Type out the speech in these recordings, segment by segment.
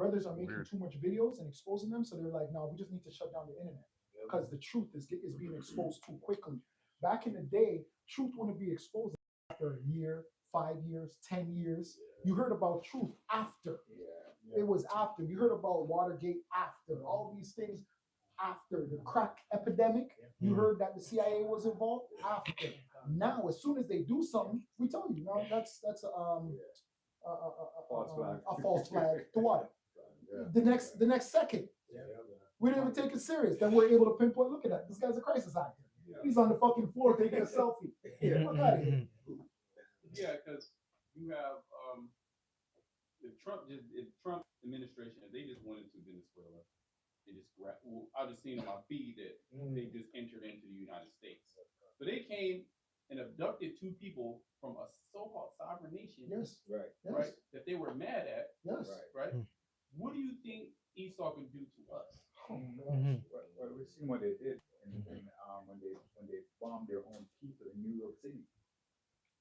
brothers are making too much videos and exposing them, so they're like, no, we just need to shut down the internet because the truth is being exposed too quickly. Back in the day, truth wouldn't be exposed after a year, 5 years, 10 years. You heard about truth after. It was after. You heard about Watergate after. All these things after. The crack epidemic, you heard that the CIA was involved after. Now, as soon as they do something, we tell you, no, that's a false flag. To what? The next second. We didn't even take it serious. Then we're able to pinpoint, look at that. This guy's a crisis actor. He's on the fucking floor taking a selfie. Fuck out of here. Yeah, because you have the Trump administration, they just went into Venezuela. They just I just seen on my feed that they just entered into the United States. So they came and abducted 2 people from a so-called sovereign nation. Yes. Right. Yes. Right. That they were mad at. Yes. Right. What do you think Esau can do to us? Well, we've seen what they did when they bombed their own people in New York City.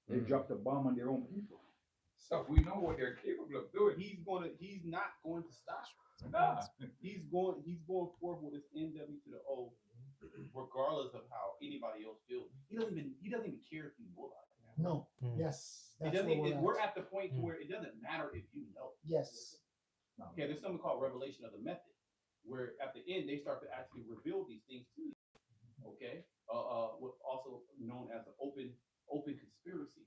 They dropped a bomb on their own people. So we know what they're capable of doing. He's not going to stop. Nah. He's going forward with his NW to the O, regardless of how anybody else feels. He doesn't even care if you know about it. No. Yes. We're at the point where it doesn't matter if you know. Yes. Okay, there's something called revelation of the method, where at the end they start to actually reveal these things to you. Okay, what also known as an open conspiracy.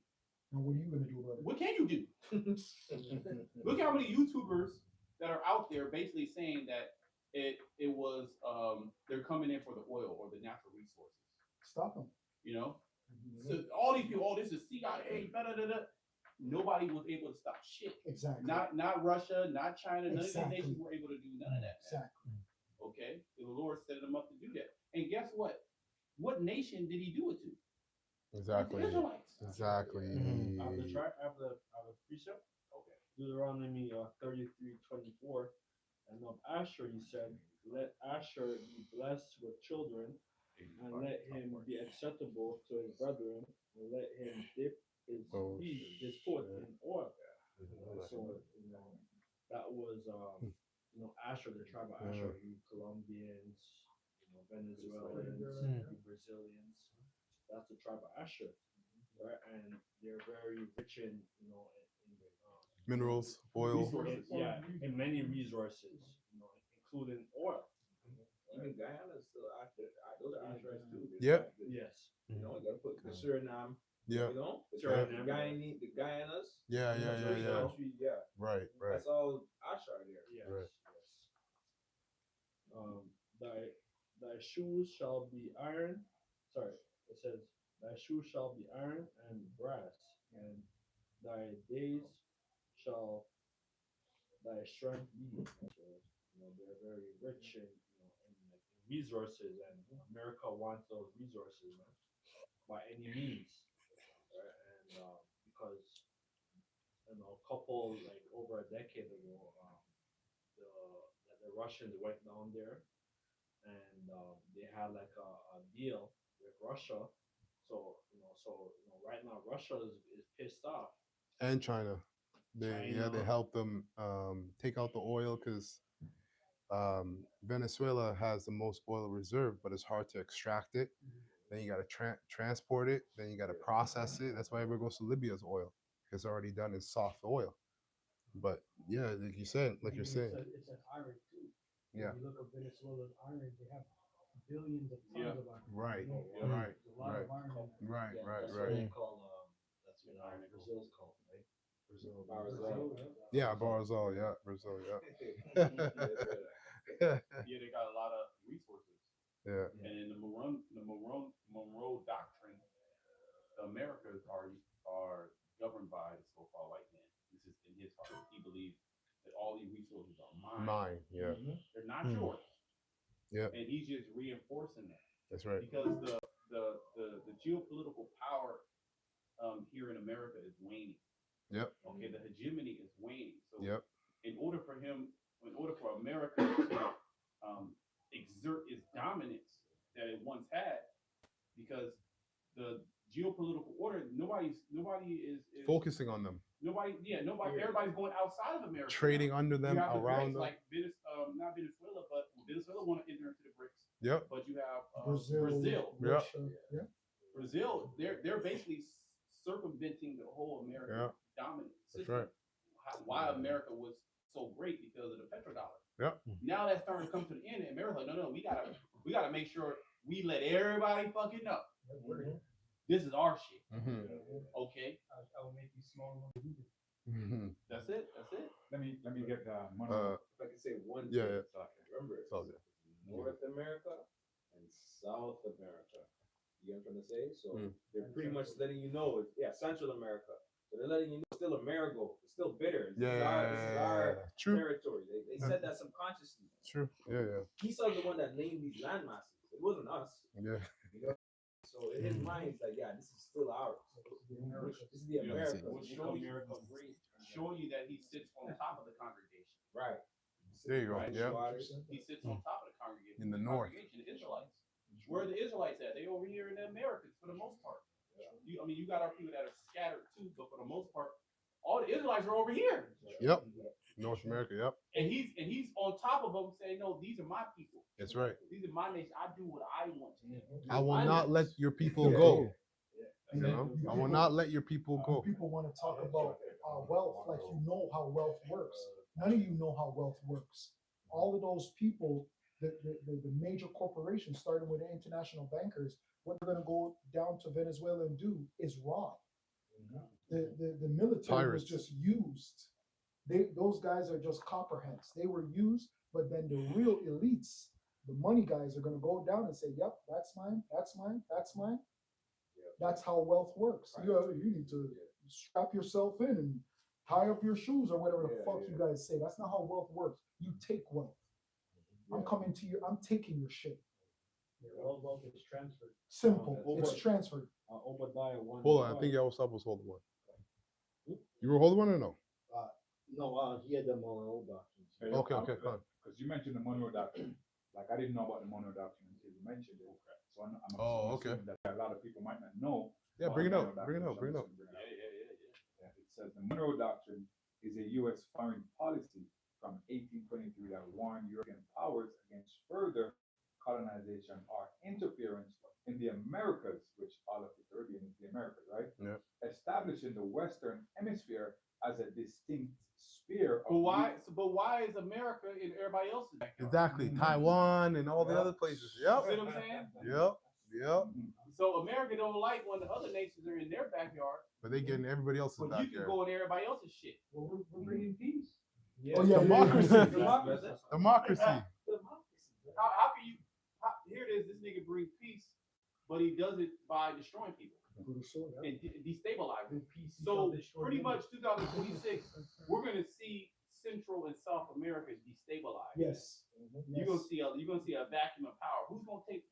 Now, what are you gonna do about it? What can you do? Look how many YouTubers that are out there basically saying that it was they're coming in for the oil or the natural resources. Stop them. You know, so all these people, this is CIA. Nobody was able to stop shit. Exactly. Not Russia, not China. None Exactly. of these nations were able to do none of that. Exactly. Okay, the Lord set them up to do that. And guess what? What nation did He do it to? Exactly. The Israelites. Exactly. After precept. Okay. Deuteronomy 33:24, and of Asher he said, "Let Asher be blessed with children, and let him be acceptable to his brethren, and let him dip his foot in oil." So that was Asher, the tribe of Asher, you Colombians, Venezuelans, you Brazilians. That's the tribe of Asher, right? And they're very rich in minerals, oil. In many resources, including oil. Even Guyana is still active. Those are Asherites too. Yep. Yes. You gotta put the Suriname. Yeah. The Guyanas. Yeah. Right. That's all Asher there. Yes. Right. Thy shoes shall be iron. Sorry, it says thy shoes shall be iron and brass, and thy days shall thy strength be. So they're very rich in resources, and America wants those resources, man, by any means, right? And because a couple over a decade ago, the Russians went down there, and they had a deal with Russia. So right now Russia is pissed off. And China. They helped them take out the oil because Venezuela has the most oil reserve, but it's hard to extract it. Then you got to transport it. Then you got to process it. That's why everyone goes to Libya's oil, because it's already done in soft oil. But yeah, like you're saying, it's an iron too. Yeah. When you look at Venezuela's iron, they have billions of tons of iron. Right. There's a lot of iron in there. Right. That's what they call that's what Brazil's called, right? Barzal. Yeah, Barzal. Yeah, Brazil. Yeah. They got a lot of resources. Yeah. And in the Monroe Doctrine, the Americas are governed by the so-called white man. This is in his heart. He believes that all these resources are mine. Yeah. They're not yours. Yeah. And he's just reinforcing that. That's right. Because the geopolitical power here in America is waning. Yep. Okay, the hegemony is waning. So in order for America to exert its dominance that it once had, because the geopolitical order, nobody is Focusing on them, everybody's going outside of America. trading now. under them, You have the around BRICS, them. like not Venezuela, but Venezuela want to enter into the BRICS. Yep. But you have Brazil. Yeah. Russia, yeah. Brazil, they're basically circumventing the whole American dominant That's system. right. Why America was so great because of the petrodollar. Yep. Now that's starting to come to the end, and America's like, no, we gotta make sure we let everybody fucking know. This is our shit. Okay. I will make you small. That's it. Let me get money. If I can say one thing, Yeah. remember, It's all good. North America and South America. You know what I'm trying to say? So they're pretty much letting you know, Central America. So they're letting you know it's still Amerigo. It's still bitter. This is our True. territory. They said that subconsciously. True. Yeah. Esau's the one that named these land masses. It wasn't us. Yeah. You know? So in his mind, it's like, this is still ours. This is the America. We'll show you that he sits on top of the congregation. Right. There you go. Right. Yeah. He sits on top of the congregation. In the north. The Israelites. Where are the Israelites at? They over here in the Americas for the most part. You got our people that are scattered too, but for the most part, all the Israelites are over here. Yep. North America. Yep. And he's on top of them saying, no, these are my people. That's right. These are my nation. I do what I want to do. I will not let your people go. You know, I will not let your people go. People want to talk about wealth like you know how wealth works. None of you know how wealth works. All of those people, the major corporations, starting with the international bankers, what they're going to go down to Venezuela and do is rob. The military was just used. Those guys are just copperheads. They were used, but then the real elites, the money guys, are going to go down and say, yep, that's mine, that's mine, that's mine. That's how wealth works. You need to strap yourself in and tie up your shoes or whatever the fuck you guys say. That's not how wealth works. You take wealth. I'm coming to you. I'm taking your shit. All wealth is transferred. Simple. It's transferred. Obadiah 1. Hold on. I think Yahweh was holding one. You were holding one or no? No, he had them all old doctrines. Okay. Fine. Because you mentioned the Monroe Doctrine. Like, I didn't know about the Monroe Doctrine until you mentioned it. So I'm okay. assuming that a lot of people might not know. Yeah, about bring it the up. Monroe Bring it up. Doctrine. Bring it up. Yeah, it says the Monroe Doctrine is a U.S. foreign policy from 1823 that warned European powers against further colonization or interference in the Americas, which all of the Caribbean is the Americas, right? Yeah. Establishing the Western Hemisphere as a distinct sphere. But why is America in everybody else's backyard? Exactly. Taiwan and all the other places. Yep. See what I'm saying? Yep. So America don't like when the other nations are in their backyard, But they getting everybody else's but you can backyard. go in everybody else's shit. Well, we're bringing peace. Oh, yeah, Democracy. Democracy. Democracy. How can you? Here it is. This nigga brings peace, but he does it by destroying people and destabilizing. So pretty much 2026, we're gonna see Central and South America destabilized. Yes. You're gonna see a vacuum of power. Who's gonna take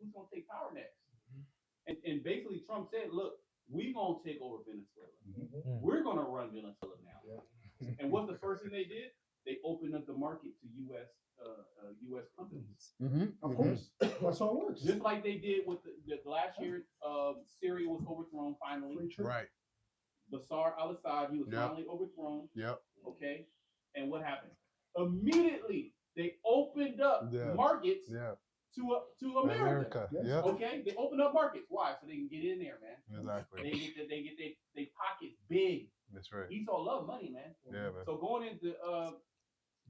power next? And basically Trump said, look, we're gonna take over Venezuela. We're gonna run Venezuela now. And what's the first thing they did? They opened up the market to U.S. companies. Of course. That's how it works. Just like they did with the last year, Syria was overthrown finally. Right. Bashar al-Assad, he was finally overthrown. Yep. Okay. And what happened? Immediately they opened up markets to America. Yeah. Okay. They opened up markets. Why? So they can get in there, man. Exactly. They get their pockets big. That's right. Esau love money, man. Yeah, man. So going into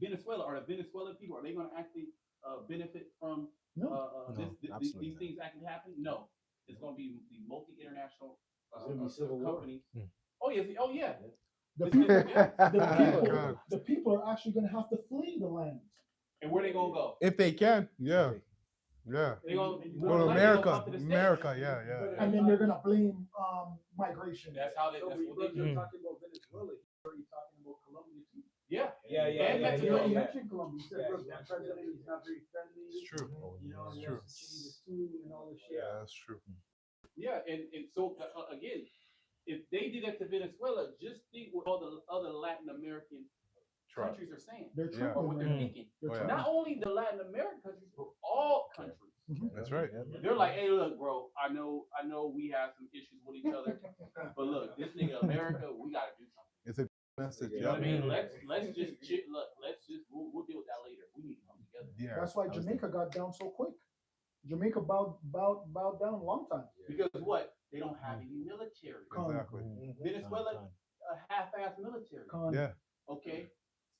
Venezuela, are the Venezuelan people, are they going to actually benefit from these things actually happening? No. It's going to be the multi-international companies. Oh yeah. The people are actually going to have to flee the land. And where they going to go? If they can, yeah. They go to America. Yeah. And then they're going to blame migration. That's how they. So That's when what they you're do. talking about Venezuela, you're already talking about Colombia too. Yeah. And Mexico. You mentioned Colombia. You said, look, that president is not very friendly. It's true. You know, he True. has to change his tune and all this shit. Yeah, that's true. Yeah, and so again, if they did that to Venezuela, just think what all the other Latin American countries are saying. They're Or what they're thinking. Oh, yeah. Not only the Latin American countries, but all countries. That's right. They're like, hey, look, bro, I know we have some issues with each other, but look, this nigga America, we gotta do something. It's a message. You know what I Yeah. mean? Let's just we'll deal with that later. We need to come together. Yeah. That's why Jamaica got down so quick. Jamaica bowed down a long time. Because what? They don't have any military. Exactly. Venezuela, a half-ass military. Yeah. Okay,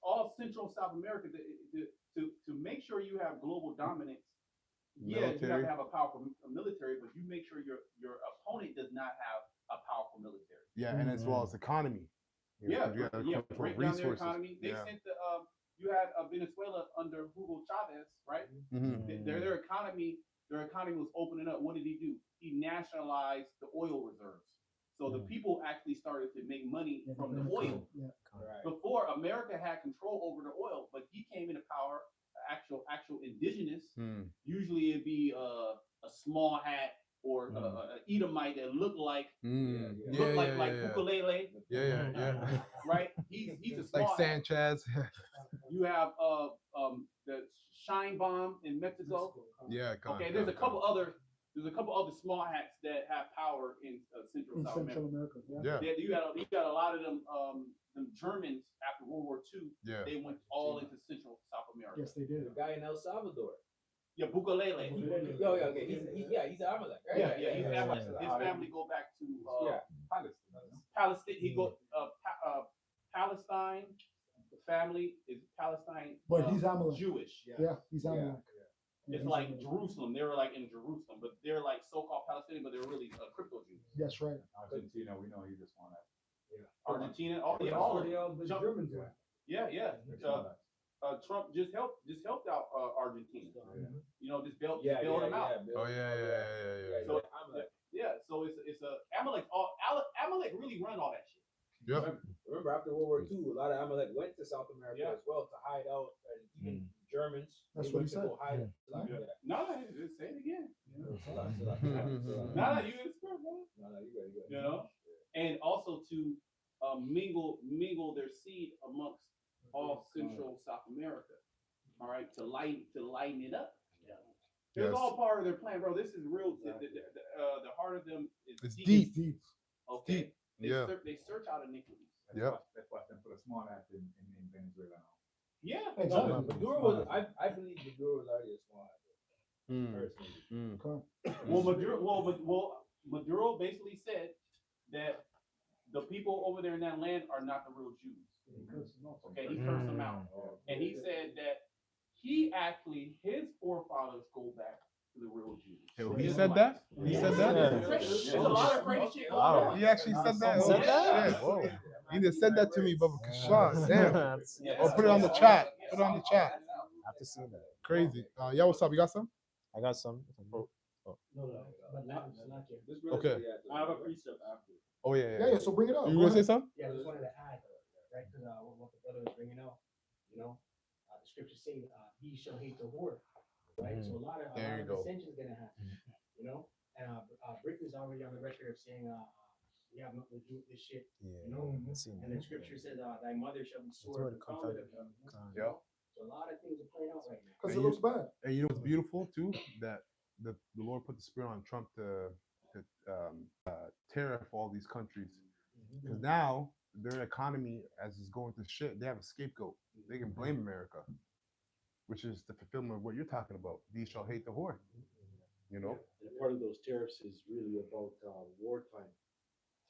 all Central and South America to make sure you have global dominance. Yeah, you have to have a powerful military, but you make sure your opponent does not have a powerful military. Yeah, and as well as economy. Yeah, You gotta yeah, control break down their resources. economy. They Yeah. sent the you had Venezuela under Hugo Chavez, right? Mhm. Their economy was opening up. What did he do? He nationalized the oil reserves. So the people actually started to make money from the oil. Yeah. Right. Before, America had control over the oil, but he came into power, actual indigenous. Mm. Usually it'd be a small hat or a Edomite that looked like Mm. like ukulele, Yeah. right? He's a small Like hat. Sanchez. You have the Shine Bomb in Mexico. Yeah. Okay, there's a couple other small hats that have power in Central In South Central America. America. Yeah. Yeah. You got a lot of them Germans after World War II. Yeah. They went all into Central South America. Yes, they did. The guy in El Salvador. Yeah, Bukalele. Yo, okay. He's Amalek, right? Yeah, he's Amalek. His family go back to Palestine. He go Palestine. The family is Palestine. But he's Amalek. Jewish. Yeah, he's Amalek. It's like Jerusalem. They were like in Jerusalem, but they're like so-called Palestinian, but they're really crypto Jews. That's right. Argentina, we know he just won that. Argentina, all of them. the Germans were. Yeah. Trump just helped out Argentina. You know, just bailed them out. Oh yeah. So so it's a Amalek really run all that shit. Yep. Remember, after World War II, a lot of Amalek went to South America as well to hide out, and even Germans. That's they what went he to said. go hide out. No, just say it again. You know? No, You expert, bro. you good. You know, and also to mingle their seed amongst all Central South America. All right, to lighten it up. It's all part of their plan, bro. This is real. The heart of them is It's deep. deep. Okay. Yeah. They search out iniquities. Yep. That's why they put a small hat in Venezuela now. Yeah. Exactly. No, Maduro was. I believe Maduro was already a small personally. Well, Maduro basically said that the people over there in that land are not the real Jews. Okay, he cursed them out, and he said that his forefathers go back to the real Jews. Yo, he said that? He said that? There's a lot of crazy shit going Wow. on. He actually said that? Said Oh, that? shit. Whoa. He just said that to me, Bubba Kashan. Damn. Yeah. Oh, put it on the chat. Put it on the chat. I have to see that. Crazy. Y'all, what's up? You got some? I got some. No, but not yet. This brother Okay. said he had to- I have a precept after. Oh, yeah. Yeah, so bring it up. You Go gonna say ahead. something? Yeah, I just wanted to add, right, because what the brother was bringing out, the scriptures say, he shall hate the whore, right? So a lot of There you go. dissension is gonna happen, and Brick is already on the record of saying, we have nothing to do with this shit, Yeah. I seen and the that. scripture says, thy mother shall be Sword sword to and comfort comfort of you. Yep. So a lot of things are playing out right now. Because And it looks bad. And you know what's beautiful too? That the Lord put the spirit on Trump to tariff all these countries. Because now their economy, as it's going to shit, they have a scapegoat. They can blame America, which is the fulfillment of what you're talking about. These shall hate the whore. You know? And part of those tariffs is really about wartime,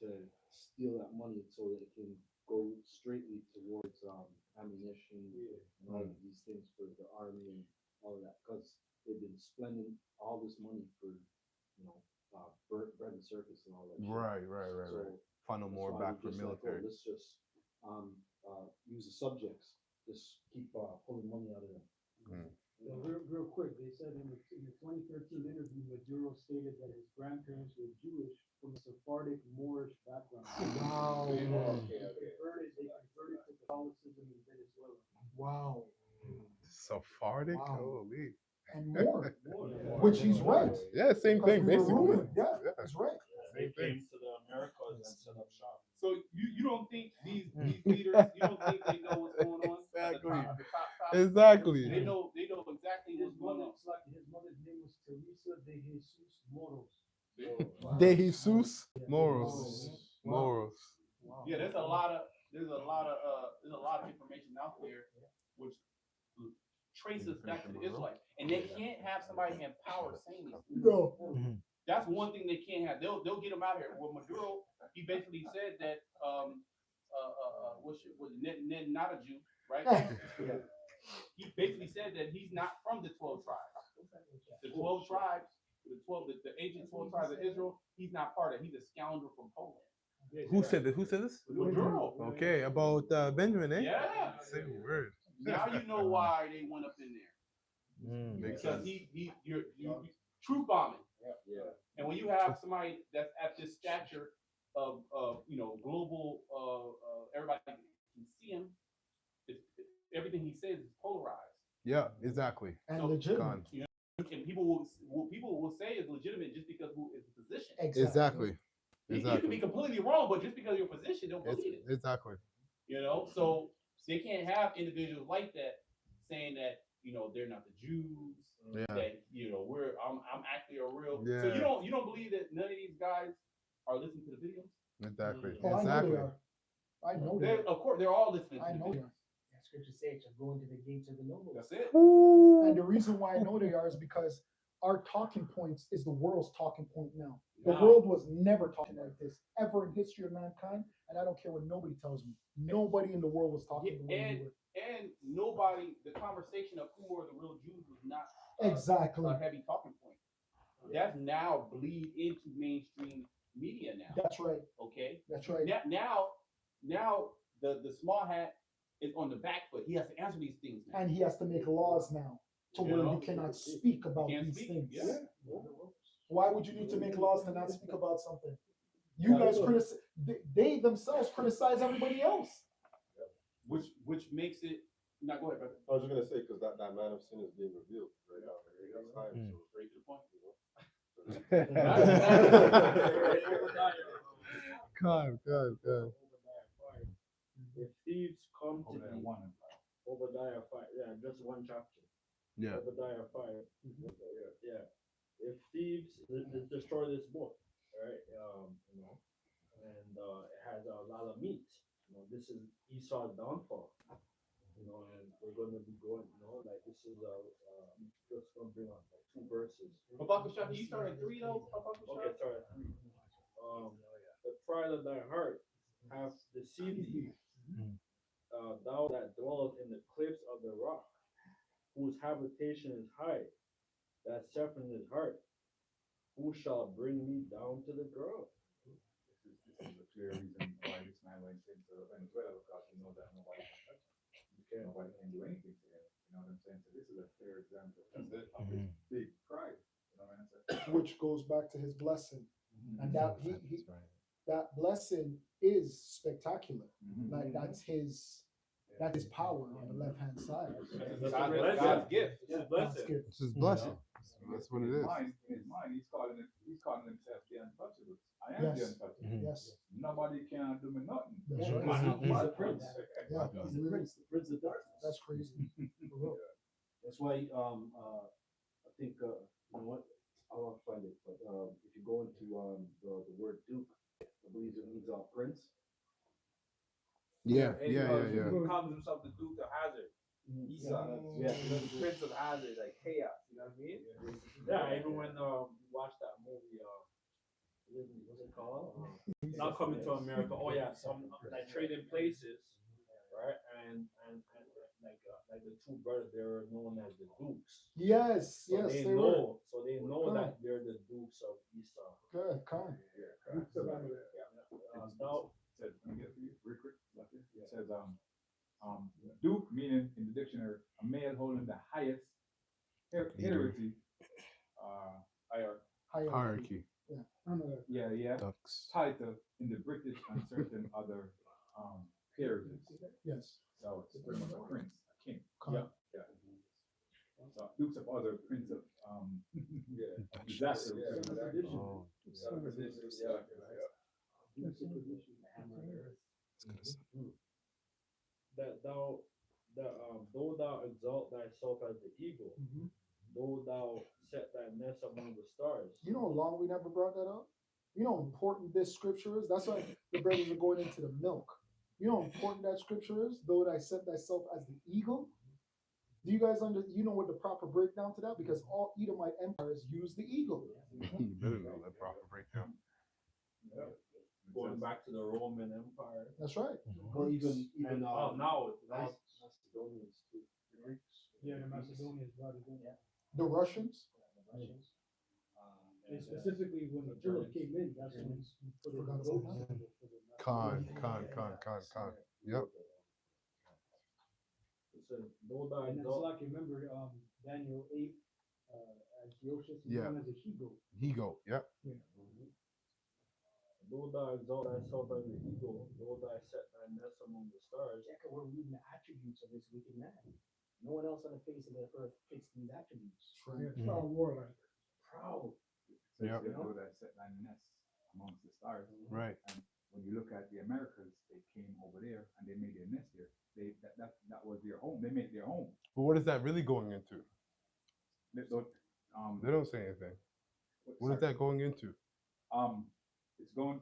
to steal that money so that it can go straightly towards ammunition and all of these things for the army and all of that, because they've been spending all this money for, bread and circus and all that. Right. So Funnel that's more why back we for just like, military. let's just use the subjects, just keep pulling money out of them. So real quick, they said in the 2013 interview, Maduro stated that his grandparents were Jewish from a Sephardic Moorish background. Wow. They converted to Catholicism in Venezuela. Wow. Sephardic? Wow. Holy. And more. Which he's right. Yeah, same thing, Because we were basically. ruined. Yeah, he's right. They came to the Americas and set up shop. So you don't think these leaders, you don't think they know what's going on? Exactly. The top. Exactly. They know exactly what's going on. His mother's name was Teresa. De Jesus. Morals. Wow. Morals. Wow. Yeah, there's a lot of information out there which traces back to the Israelites, and they can't have somebody in power saying these things. No. That's one thing they can't have. They'll get them out of here. Well, Maduro, he basically said that Ned not a Jew, right? He basically said that he's not from the 12 tribes. The 12 tribes, the ancient 12 tribes of Israel, he's not part of it. He's a scoundrel from Poland. Who said this? Who said this? Maduro. Okay, about Benjamin, eh? Yeah. Same word. Now you know why they went up in there. Makes Because sense. you're truth bombing. Yeah. And when you have somebody that's at this stature of global, everybody can see him. Everything he says is polarized. Yeah, exactly. And So, legitimate. Gone. And people will say is legitimate just because who is the position. Exactly. You can be completely wrong, but just because of your position, don't believe it. Exactly. So they can't have individuals like that saying that they're not the Jews. Yeah. That I'm actually a real. Yeah. So you don't believe that none of these guys are listening to the videos? Exactly. Oh, I know Exactly. they are. I know they are. Of course, they're all listening. I to the know they videos. are. Scripture says to go into the gates of the noble. That's it. And the reason why I know they are is because our talking points is the world's talking point now. The Wow. world was never talking like this ever in history of mankind, and I don't care what nobody tells me. Nobody in the world was talking the way we were. And nobody, the conversation of who are the real Jews was not Exactly. a heavy talking point. That's now bleed into mainstream media now. That's right. Okay. That's right. Now the small hat is on the back foot. He has to answer these things now. And he has to make laws now to where he cannot speak about these things. Yeah. Why would you need to make laws to not speak about something? You guys criticize. They themselves criticize everybody else. Which makes it. Now go ahead, brother. I was just gonna say because that man of sin is being revealed right now. It's time, so Straight to the point. God. If thieves come to Over there, thee, one. Obadiah 5, yeah, just one chapter. Yeah. Obadiah 5. Yeah. If thieves destroy this book, right? And it has a lot of meat. This is Esau's downfall. And we're going to be going. Like this is just going to bring on like 2 verses. Habakkuk chapter, you started 3 though. Okay, sorry. The pride of thy heart hath deceived thee. Thou that dwellest in the cliffs of the rock, whose habitation is high, that saith in his heart, who shall bring me down to the ground? This is a clear reason why this man went into Venezuela, because he knows that nobody can touch him. Nobody can do anything to him. You know what I'm saying? So this is a clear example of his big pride. You know what I'm saying? Which goes back to his blessing. And that That's right. that blessing is spectacular. Mhm. Like that's his power on the left hand side. God's gift. It's a That's blessing. good. It's his blessing. That's what it is. In his mind, he's calling himself the untouchable. I am the Yes. untouchable. Yes. Nobody can do me nothing. That's You know, right. he's He's a prince. Yeah. He's the prince, the prince of darkness. That's crazy. For real. That's why I think you know what, I'll find it, but if you go into the word Duke, I believe it means prince. Yeah. He calls himself the Duke of Hazard. Esau. Yeah. The Prince of Hazard, like chaos. You know what I mean? Yeah, even when you watch that movie, what's it called? Not Coming to America. Oh yeah, some like trading places, right? And like the 2 brothers, they were known as the Dukes. Yes. So Yes. they They were. know. So they know that they're the Dukes of Esau. Good. Come. Now, Says, let me get it for you, real quick. It says, Duke, meaning in the dictionary, a male holding the highest hierarchy, Hierarchy. Yeah. I know that. yeah, Ducks. title in the British and certain other peerages. Yes. So it's pretty much a prince, a king. Come. Yeah. So Dukes of other prince of disaster. Oh. that though thou exalt thyself as the eagle, though thou set thy nest among the stars. You know how long we never brought that up? You know how important this scripture is? That's why the brothers are going into the milk. You know how important that scripture is? Though I set thyself as the eagle. Do you guys you know what the proper breakdown to that? Because all Edomite empires use the eagle. You better know that proper breakdown. Going back to the Roman Empire. That's right. Or even now Macedonians too. Yeah, the Macedonians brought it in. The Russians. And specifically when the German came in, that's when we put it Forgot in about goats that. for the Con. Macedonians. Yep. And then so like remember Daniel 8, Antiochus is Yeah. known as a he-goat. He go. Yep. Though thou exalt thyself as an eagle, though thou set thy nest among the stars. Check out, we're reading the attributes of this wicked man. No one else on the face of the earth fits these attributes. Proud warlike. Proud. So Yep. they know that set thy nest amongst the stars. Right. And when you look at the Americas, they came over there and they made their nest there. That was their home. They made their home. But what is that really going into? They don't, They don't say anything. What is that going into? It's going.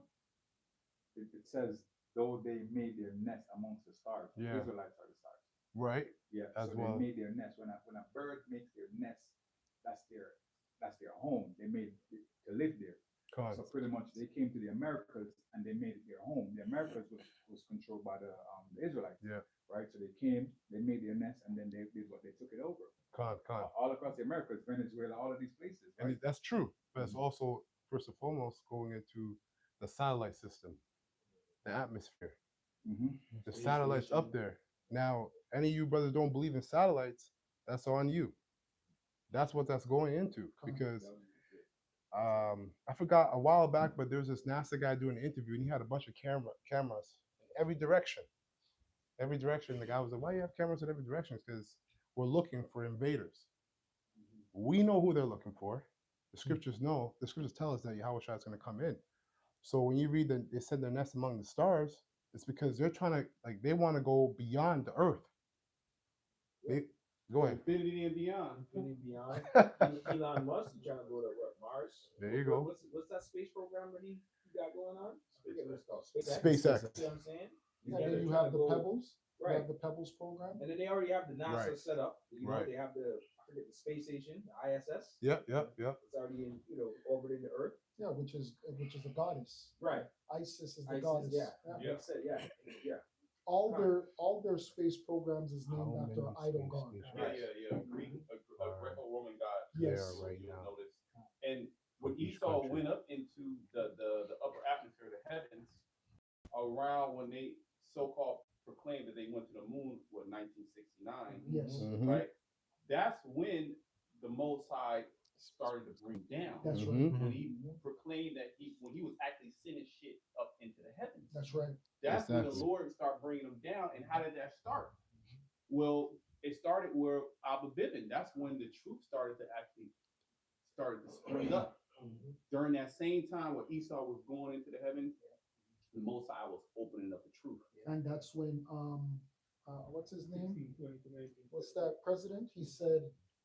It says though they made their nest amongst the stars. Yeah. Israelites are the stars. Right. Yeah. As so well. they made their nest. When a bird makes their nest, that's their home. They made it to live there. Con. So pretty much they came to the Americas and they made it their home. The Americas was controlled by the Israelites. Yeah. Right. So they came, they made their nest, and then they did what they took it over. Con. All across the Americas, Venezuela, all of these places. And Right? that's true. But it's also first and foremost going into the satellite system, the atmosphere. The satellites up there. Now, any of you brothers don't believe in satellites, that's on you. That's what that's going into. Because I forgot a while back, but there was this NASA guy doing an interview and he had a bunch of cameras in every direction. Every direction. The guy was like, why do you have cameras in every direction? It's because we're looking for invaders. We know who they're looking for. The scriptures know. The scriptures tell us that Yahweh Shai is going to come in. So when you read that they said their nest among the stars, it's because they're trying to, like, they want to go beyond the earth. Go ahead. Infinity and beyond. Beyond. Elon Musk, he trying to go to what, Mars? There you go. What's that space program that he got going on? Forget what it's called. SpaceX. See what I'm saying? Yeah, then you have the Pebbles. Right. You have the Pebbles program. And then they already have the NASA Right. set up. You know, Right. they have I forget the space station, the ISS. Yep. It's already in, orbiting the Earth. Yeah, which is a goddess. Right. Isis is the ISIS, goddess. yeah. All their space programs is named after an idol god. Yeah. A Greco-Roman god. Yes. Right You'll now. notice. And when Each Esau country. went up into the upper atmosphere, the heavens, around when they so-called proclaimed that they went to the moon, 1969, Yes. right? That's when the Most High started to bring down. That's right. When he proclaimed that when he was actually sending shit up into the heavens. That's right. That's when the Exactly. Lord started bringing them down. And how did that start? Well, it started where Abba Bivin. That's when the truth started to spring up. During that same time when Esau was going into the heavens, the Most High was opening up the truth. And that's when what's his name? What's that president? He said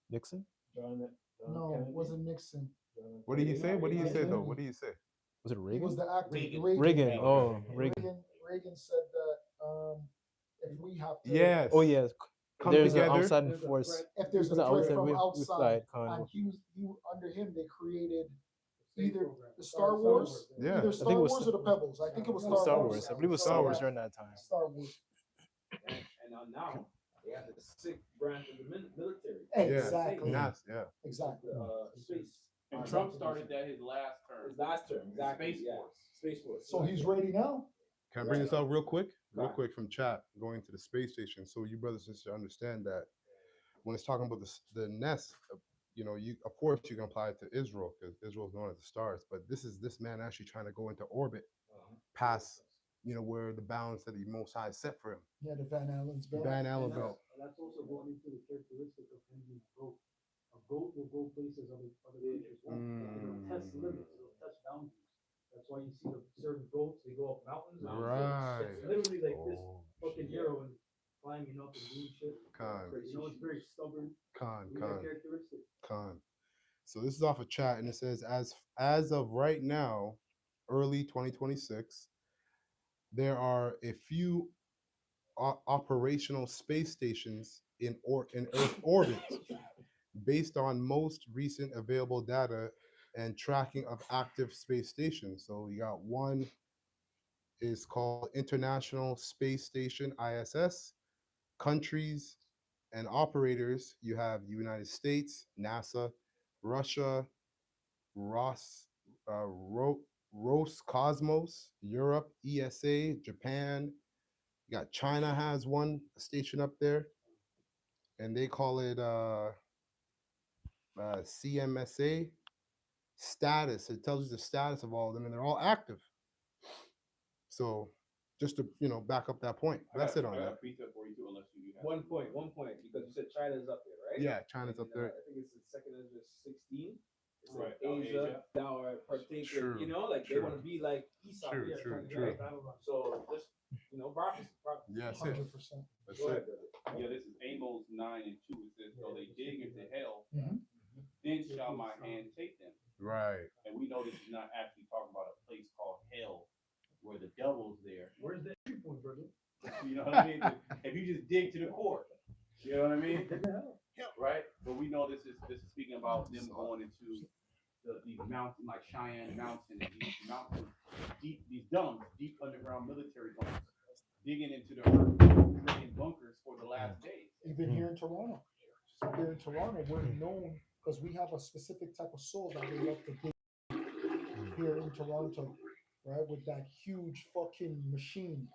Nixon? no, it wasn't Nixon. What did he say? What did he say though? What did he say? Was it It Reagan? was the actor Reagan. Reagan. Oh, Reagan. Reagan said that if we have to Yes. Oh, yeah. Come There's together. an outside There's a force. threat. if there's a There's an threat from we outside, slide, kind and of. he under him they created Space either program. the Star Wars, Yeah. either I Star think it was Wars or the Pebbles. I think it was Star Wars. I believe it was Star Wars Yeah. during that time. Star Wars. And now they have the sixth branch of the military. Exactly. Yes. Yeah. Exactly. Space. And Trump started that his last term. His last term, exactly. Space yeah. Force. Space Force. So he's ready now. Can I bring this out real quick? Real Right. quick from chat, going to the space station. So you brothers and sisters understand that when it's talking about the nest, you of course you can apply it to Israel because Israel is known as the stars. But this man actually trying to go into orbit past, where the bounds that the Most High set for him. Yeah, the Van Allen's belt. Van Allen And belt. that's also going into the characteristic of him being a goat. A goat will go places other creatures won't. It'll test limits. It'll test boundaries. That's why you see the certain goats, they go up mountains. and Right. It's literally like this Oh, fucking hero and climbing up and doing shit. Con. It's very stubborn. Con. We have characteristics. Con. So this is off of chat, and it says, as of right now, early 2026. There are a few operational space stations in Earth orbit based on most recent available data and tracking of active space stations. So you got one is called International Space Station ISS. Countries and operators, you have United States, NASA, Russia, Ros, Roscosmos, Europe, ESA, Japan. You got China has one station up there, and they call it CMSA status. It tells you the status of all of them, and they're all active. So just to back up that point. That's it on I got that. a pizza for you too, unless you have. One point, because you said China's up there, right? Yeah, China's up there. I think it's the second is just 16. It's Right, like Asia, Asia. now are partaking, True, like they true. want to be like Esau True, here, true, right? true. So just prophecy. Yes, it. 100%. That's Go ahead, it. brother. Yeah, this is Amos 9:2. It says, "So they dig into hell, Mhm. then shall my hand take them." Right. And we know this is not actually talking about a place called hell, where the devil's there. Where's the entry point, brother? You know what I mean? If you just dig to the core, you know what I mean? Right? But we know this is speaking about them going into these mountains, like Cheyenne Mountain, and these mountains, these dumps, deep underground military dumps, digging into the earth, creating bunkers for the last days. Even here in Toronto. Here in Toronto, we're known because we have a specific type of soil that we love to dig here in Toronto, right? With that huge fucking machine.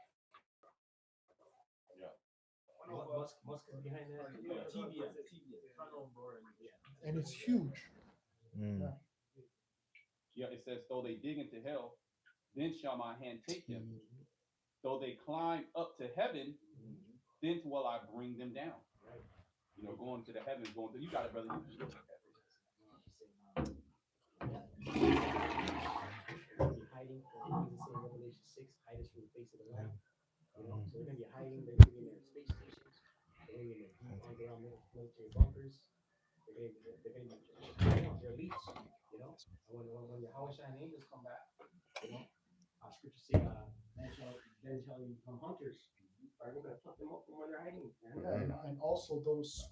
Musk is behind that. TVS. And it's huge. Yeah. Yeah, it says, "Though they dig into hell, then shall my hand take them. Though they climb up to heaven, then will I bring them down." Going to the heavens, going to, you got it, brother. Hiding, what does it say in Revelation 6? Hide us from the face of the land. So they're gonna be hiding. They're gonna be in their space stations. They're gonna be in their deep underground military bunkers. They're gonna be their elites. And when the Hawaiian angels come back, scripture say, then shall you become hunters. Right? We're gonna pluck them up from where they're hiding. And also those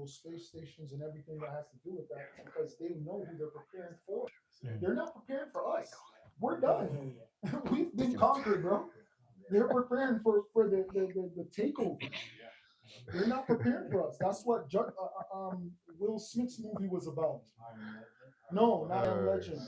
space stations and everything that has to do with that, because they know who they're preparing for. They're not preparing for us. We're done. We've been conquered, bro. They're preparing for the takeover. They're not preparing for us. That's what Will Smith's movie was about. No, not on Legend.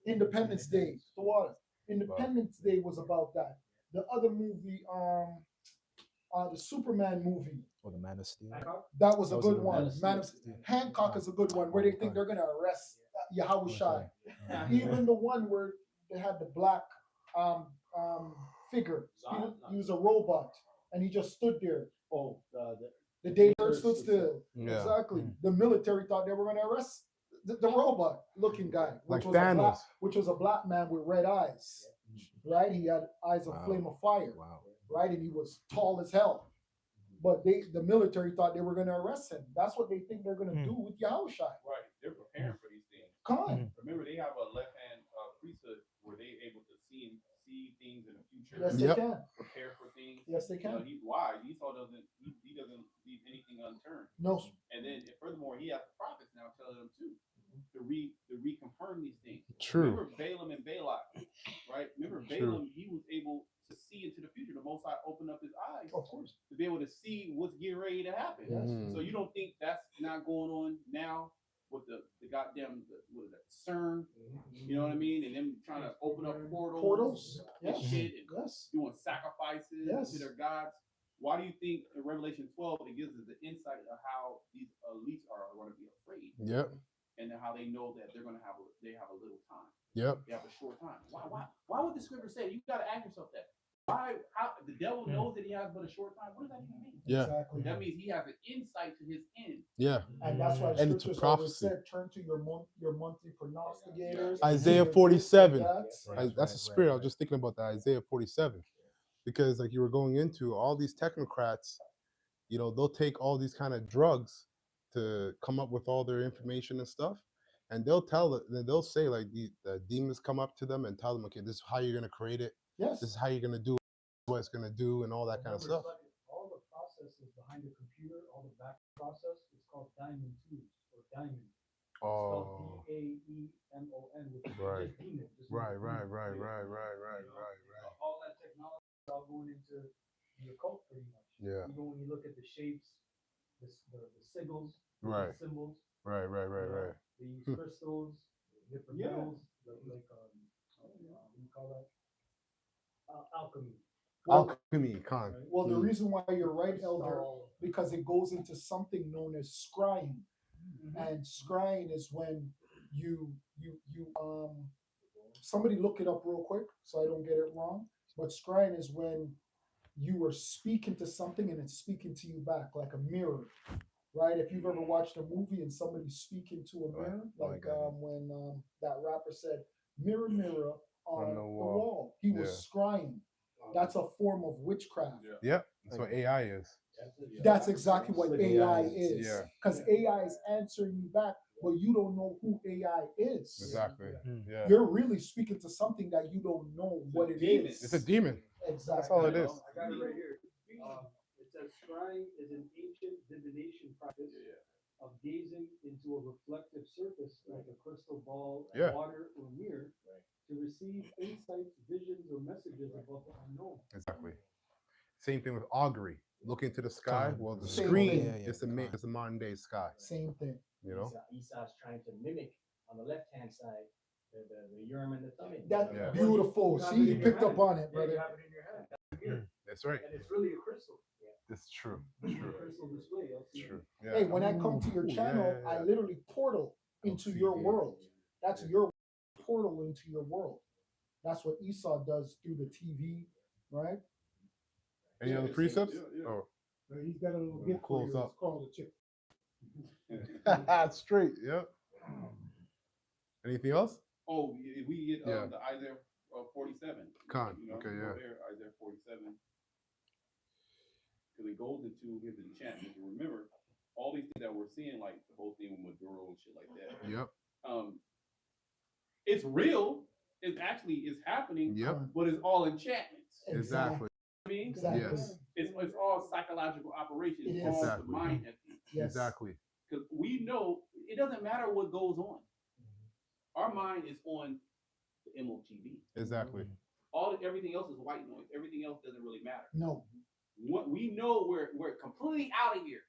Independence Day. The what? Independence Day was about that. The other movie, the Superman movie. Oh, the Man of Steel. That was a That was good a good one. one. Man of Hancock is a good one where they think they're gonna arrest Yahushua. Even the one where they had the black figure. He was a robot and he just stood there. Oh, The day the earth stood still. Yeah. Exactly. The military thought they were gonna arrest the robot looking guy, Like Thanos. which was a black man with red eyes. Right? He had eyes of flame of fire. Wow. Right? And he was tall as hell. But the military thought they were going to arrest him. That's what they think they're going to do with Yahushua. Right. They're preparing for these things. Come on. Remember, they have a left-hand priesthood where they're able to see things in the future. Yes, they can. Prepare for things. Yes, they can. Why? Esau doesn't. He doesn't leave anything unturned. No. And then, furthermore, he has the prophets now telling them too to reconfirm these things. True. Remember Balaam and Balak, right? Remember Balaam? He was able to see into the future. The Most High opened up his eyes, of course, to be able to see what's getting ready to happen. Yes. So you don't think that's not going on now with the goddamn what is that, CERN? You know what I mean? And them trying to open up portals and yes. shit and Yes. doing sacrifices Yes. to their gods. Why do you think in Revelation 12 it gives us the insight of how these elites are going to be afraid? Yep. And then how they know that they're going to have a little time. Yep. They have a short time. Why would the scripture say? You got to ask yourself that. How the devil knows that he has but a short time? What does that even mean? Yeah. Exactly. That means he has an insight to his end. Yeah. And that's why And it's a scriptures always prophecy. said, turn to your monthly prognosticators. Isaiah your 47. that. That's a spirit. I was just thinking about that. Isaiah 47. Because like you were going into, all these technocrats, they'll take all these kind of drugs to come up with all their information and stuff. and they'll say like the demons come up to them and tell them, okay, this is how you're gonna create it. Yes. This is how you're gonna do it, what it's gonna do, and all that kind of Remember, stuff. it's like all the processes behind the computer, all the back process, is called diamond tools or diamond. It's Oh, spelled DAEMON, which is Right. just demon. Just right, means right, demon. right, You know? right, right, right, You know? right, right. All that technology is all going into the occult pretty much. Yeah. Even when you look at the shapes, the sigils, Right. the symbols. Right, right, right, you know, right. They use crystals, different Yeah. metals, what do you call that? Alchemy. Well, Alchemy, con. Right? well, the Mm. reason why you're right, It's Elder, all- because it goes into something known as scrying. And scrying is when you somebody look it up real quick so I don't get it wrong. But scrying is when you are speaking to something and it's speaking to you back like a mirror. Right? If you've ever watched a movie and somebody's speaking to a mirror, like when that rapper said, "Mirror, mirror on the wall," he was scrying. That's a form of witchcraft. Yep, that's what AI is. That's exactly what AI is. Yeah. Because AI is answering you back, but you don't know who AI is. Exactly. Yeah. You're really speaking to something that you don't know what it demon. is. It's a demon. Exactly. That's all it is. I got it right here. It says scrying is an ancient divination practice of gazing into a reflective surface like a crystal ball, Yeah. water, or mirror to receive insights, visions, or messages about the unknown. Exactly. Same thing with augury. Look into the sky. Well, the Same screen thing. is the modern day sky. Same thing. You know. Esau's trying to mimic on the left hand side the Urim and the Thummim. That's Yeah. beautiful. See, you picked up on it, Yeah, you brother. have it in your hand. That's right. And it's really a crystal. It's true. It's True. a crystal display. You'll see. True. Yeah. Hey, when I come to your Ooh, channel, yeah, yeah, I yeah. literally portal into your see. world. That's your portal into your world. That's what Esau does through the TV, right? Any other precepts? Oh, He's got a little gift for you. It's called a chick. straight. Yep. Anything else? Oh, we get Yeah. the Isaiah 47. Con, You know, okay, go yeah. there, Isaiah 47. Because it goes into his enchantment. Remember, all these things that we're seeing, like the whole thing with Maduro and shit like that. Yep. It's real. It's actually is happening. Yep. But it's all enchantments. Exactly. I mean, Exactly. Yes. it's all psychological operations. It It's is. all the Exactly. mind entity. Yes. Exactly. Because we know it doesn't matter what goes on. Our mind is on the MOTV. Exactly. Everything else is white noise. Everything else doesn't really matter. No. What we know we're completely out of here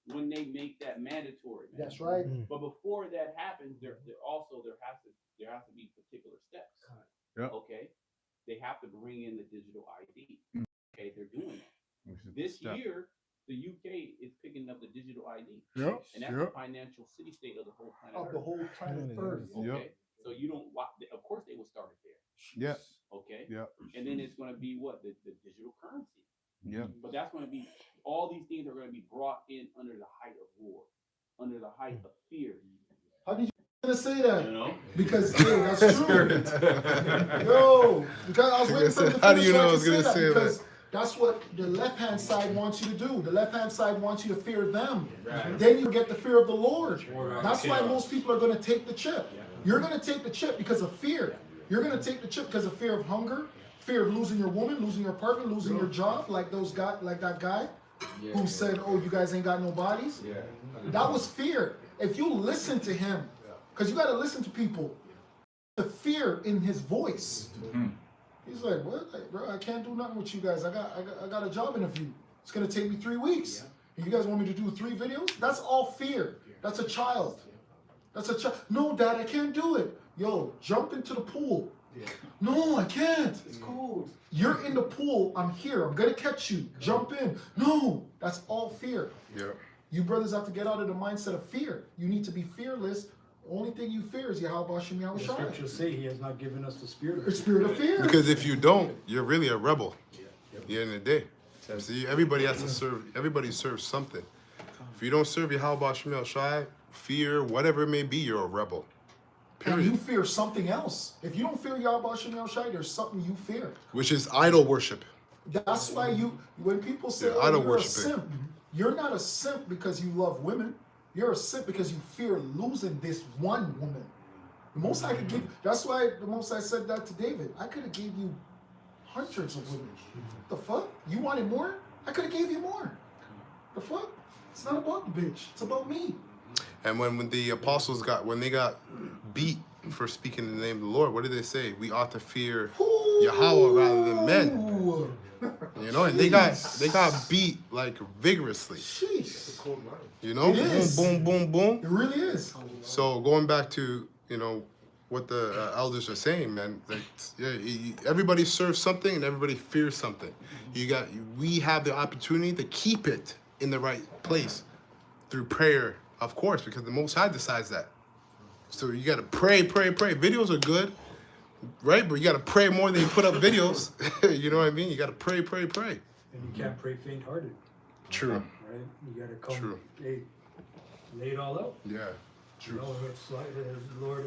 when they make that mandatory. Man. That's right. But before that happens, there has to be particular steps. Yep. Okay. They have to bring in the digital ID. Okay, they're doing that. Which is This step. year, the UK is picking up the digital ID. Yep. And that's the financial city state of the whole planet. Of the Earth. whole planet Earth. Okay. So you don't watch. Of course, they will start it there. Yeah. Okay. Yeah. And then it's going to be what the digital currency. Yeah. But that's going to be all these things are going to be brought in under the height of war, under the height of fear. How did you gonna say that? You know. Because hey, that's true. Yo, because I was waiting for him to How do finish you so know I I was could gonna say that? because that's what the left-hand side wants you to do. The left-hand side wants you to fear them. Right. Then you get the fear of the Lord. Right. That's why most people are going to take the chip. You're going to take the chip because of fear. You're going to take the chip because of fear of hunger, fear of losing your woman, losing your partner, losing your job, like that guy who said, "Oh, you guys ain't got no bodies." Yeah. That was fear. If you listen to him, because you got to listen to people, the fear in his voice. He's like, "What, like, bro? I can't do nothing with you guys. I got a job interview. It's gonna take me 3 weeks. And you guys want me to do 3 videos? That's all fear. That's a child. That's a child. No, Dad, I can't do it. Yo, jump into the pool. No, I can't. It's cold. You're in the pool. I'm here. I'm gonna catch you. Jump in. No, that's all fear. Yeah. You brothers have to get out of the mindset of fear. You need to be fearless. The only thing you fear is Yahweh Hashem The Yahushua. scriptures say he has not given us the spirit of The spirit of fear. Because if you don't, you're really a rebel. At the end of the day. See, everybody has to serve. Everybody serves something. If you don't serve Yahweh Hashem Yahushua, fear, whatever it may be, you're a rebel. And you fear something else. If you don't fear Yahweh Hashem Yahushua, there's something you fear. Which is idol worship. That's why when people say, Yeah, "Oh, idol you're a worshiping. simp," you're not a simp because you love women. You're a simp because you fear losing this one woman. The most I could give. That's why the most I said that to David. I could have gave you hundreds of women. The fuck? You wanted more? I could have gave you more. The fuck? It's not about the bitch. It's about me. And when the apostles got beat for speaking in the name of the Lord, what did they say? We ought to fear Yahweh rather than men. You know, and they got beat like vigorously. Jeez. You know, It is. boom, boom, boom, boom. It really is. So going back to what the elders are saying, man, like everybody serves something and everybody fears something. We have the opportunity to keep it in the right place through prayer, of course, because the Most High decides that. So you got to pray. Videos are good, right? But you got to pray more than you put up videos. You know what I mean? You got to pray. And you can't pray faint-hearted. True. Right? You gotta come. True. Hey, lay it all out. Yeah. True. You know, it's like, Lord,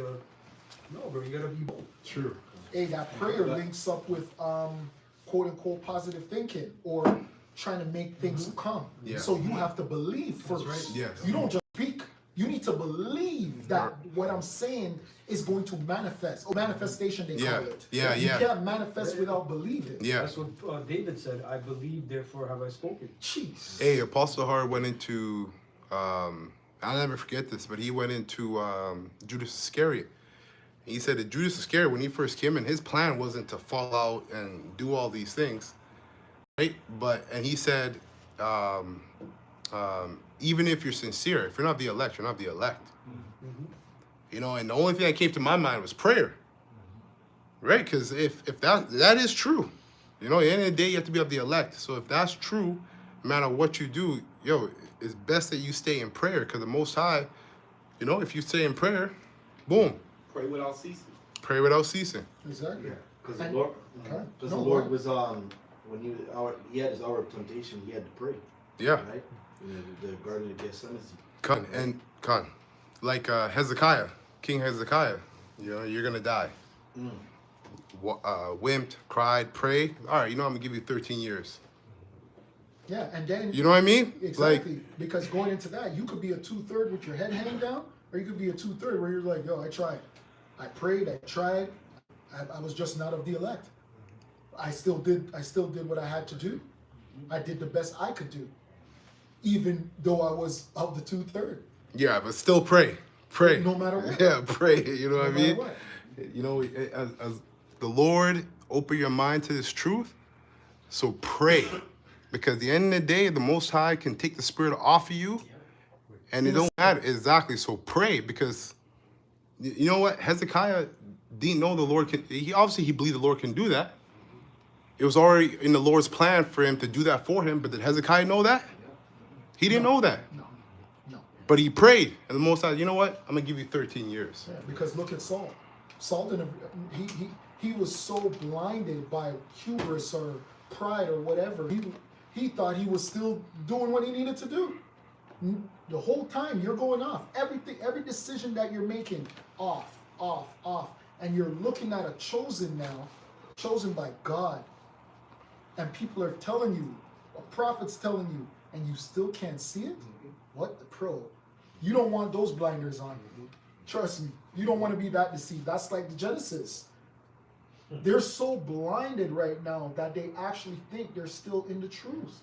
no, bro, you gotta be bold. True. Hey, that prayer links up with quote unquote positive thinking or trying to make things come. Yeah. So you have to believe first. That's right. Yes. You don't just speak. You need to believe that what I'm saying is going to manifest. Or manifestation, they call it. Yeah. You can't manifest without believing. Yeah. That's what David said. I believe, therefore have I spoken. Jeez. Hey, Apostle Hart went into, I'll never forget this, but he went into Judas Iscariot. He said that Judas Iscariot, when he first came in, his plan wasn't to fall out and do all these things, right? And he said, even if you're sincere, if you're not the elect, you're not the elect. Mm-hmm. You know, and the only thing that came to my mind was prayer, right? Because if that is true, you know, at the end of the day, you have to be of the elect. So if that's true, no matter what you do, it's best that you stay in prayer because the Most High, you know, if you stay in prayer, boom. Pray without ceasing. Pray without ceasing. Exactly. Because the And- Lord, Okay. because No, the Lord why? was when he had his hour of temptation, he had to pray. Yeah. Right. In the Garden of Gethsemane. Con. Like Hezekiah, King Hezekiah, you know, you're going to die. Wimped, cried, prayed. All right, you know, I'm going to give you 13 years. Yeah, and then You know what I mean? exactly because going into that, you could be a 2/3 with your head hanging down, or you could be a 2/3 where you're like, yo, I tried, I prayed, I tried, I was just not of the elect. I still did what I had to do. I did the best I could do, even though I was of the 2/3. Yeah, but still pray. Pray. No matter what. Yeah, pray. You know what I No matter mean? what. You know, as the Lord open your mind to this truth, so pray. Because at the end of the day, the Most High can take the spirit off of you, and it don't matter. Exactly. So pray, because you know what? Hezekiah didn't know the Lord can. He believed the Lord can do that. It was already in the Lord's plan for him to do that for him. But did Hezekiah know that? He didn't know that. No. But he prayed, and the Most High, you know what? I'm gonna give you 13 years. Yeah, because look at Saul. Saul didn't. He was so blinded by hubris or pride or whatever. He thought he was still doing what he needed to do. The whole time you're going off. Every decision that you're making, off, and you're looking at a chosen now, chosen by God, and people are telling you, a prophet's telling you, and you still can't see it. What the pro? You don't want those blinders on. Trust me, you don't want to be that deceived. That's like the Genesis. They're so blinded right now that they actually think they're still in the truth.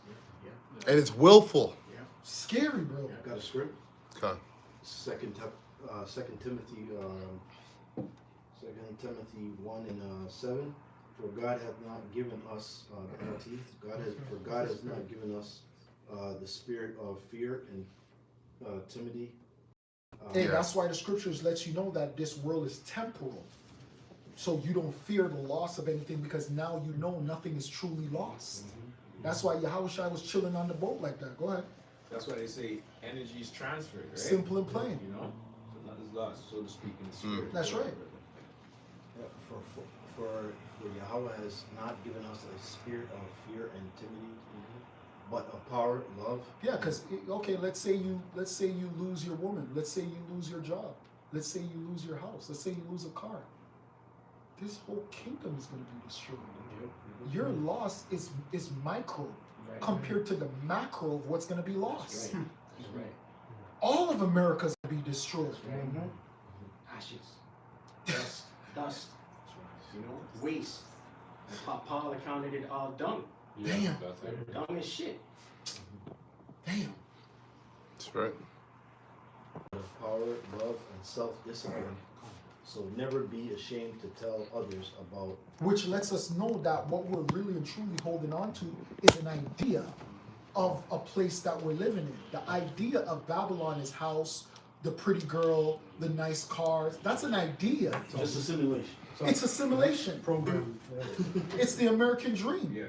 And it's willful. Scary, bro. Got a script? Okay. Second Timothy 1:7. For God hath not given us penalty. God has not given us the spirit of fear and timidity. Hey, that's why the scriptures lets you know that this world is temporal. So you don't fear the loss of anything because now you know nothing is truly lost. That's why Yahushua was chilling on the boat like that. Go ahead. That's why they say energy is transferred, right? Simple and plain. You know, so nothing's lost, so to speak, in the spirit. That's right. For Yahweh has not given us a spirit of fear and timidity, but of power, love. Yeah, because okay, let's say you lose your woman. Let's say you lose your job. Let's say you lose your house. Let's say you lose a car. This whole kingdom is going to be destroyed. Your loss is micro compared to the macro of what's going to be lost. Right. all of America's gonna be destroyed. Ashes, dust, you know, waste. And Paul accounted it all dung. Damn. Dung is shit. Damn. That's right. Power, love, and self-discipline. So never be ashamed to tell others about. Which lets us know that what we're really and truly holding on to is an idea of a place that we're living in. The idea of Babylon is house, the pretty girl, the nice cars. That's an idea. Just a simulation. It's a simulation. Program. It's the American dream. Yeah.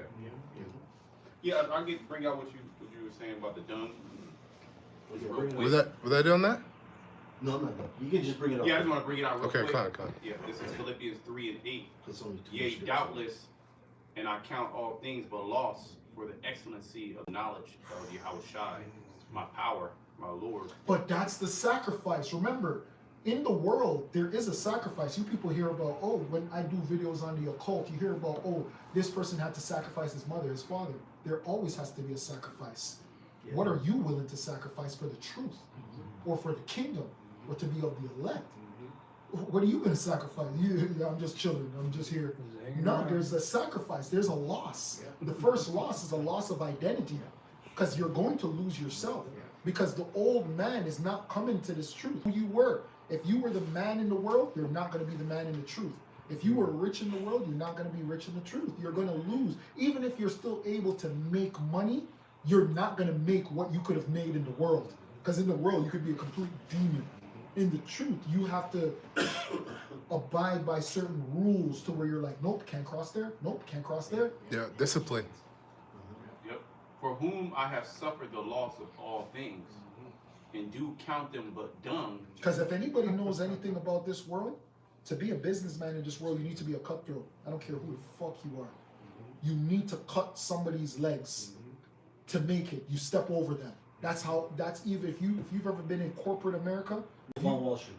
Yeah, I get bring out what you were saying about the dung. Real quick. Was I doing that? No, I'm not done. You can just bring it up. Yeah, I just want to bring it out real Okay, quick. come on. Yeah, this is Philippians 3:8. It's only 2 Yea, scriptures. doubtless, and I count all things but loss for the excellency of knowledge of Yahushua, my power, my Lord. But that's the sacrifice. Remember, in the world, there is a sacrifice. You people hear about, oh, when I do videos on the occult, you hear about, oh, this person had to sacrifice his mother, his father. There always has to be a sacrifice. Yeah. What are you willing to sacrifice for the truth or for the kingdom or to be of the elect? What are you going to sacrifice? I'm just chilling. I'm just here. No, there's a sacrifice. There's a loss. The first loss is a loss of identity because you're going to lose yourself because the old man is not coming to this truth. Who you were. If you were the man in the world, you're not going to be the man in the truth. If you were rich in the world, you're not going to be rich in the truth. You're going to lose. Even if you're still able to make money, you're not going to make what you could have made in the world. Because in the world, you could be a complete demon. In the truth, you have to abide by certain rules to where you're like, nope, can't cross there. Nope, can't cross there. Yeah, discipline. Yep. For whom I have suffered the loss of all things, and do count them but dung. Because if anybody knows anything about this world, to be a businessman in this world, you need to be a cutthroat. I don't care who the fuck you are. You need to cut somebody's legs to make it. You step over them. That's even if you've ever been in corporate America. On Wall Street.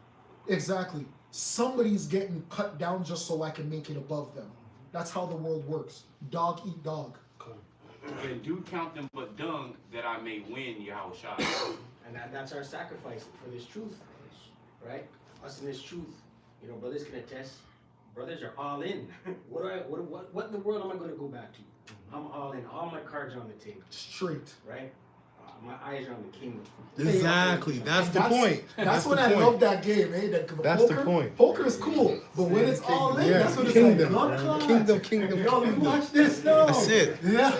Exactly. Somebody's getting cut down just so I can make it above them. That's how the world works. Dog eat dog. And do count them but dung, that I may win Yahushua. And that's our sacrifice for this truth, right? Us in this truth, you know, brothers can attest. Brothers are all in. What in the world am I going to go back to? I'm all in. All my cards are on the table. Straight. Right? My eyes are on the kingdom. Exactly. That's the point. That's when the I point. love that game, eh? That's poker, the point. Poker is cool, but when it's all in, that's when it's Kingdom. like, blood Kingdom. Yo, let me watch this now. That's it. Yeah.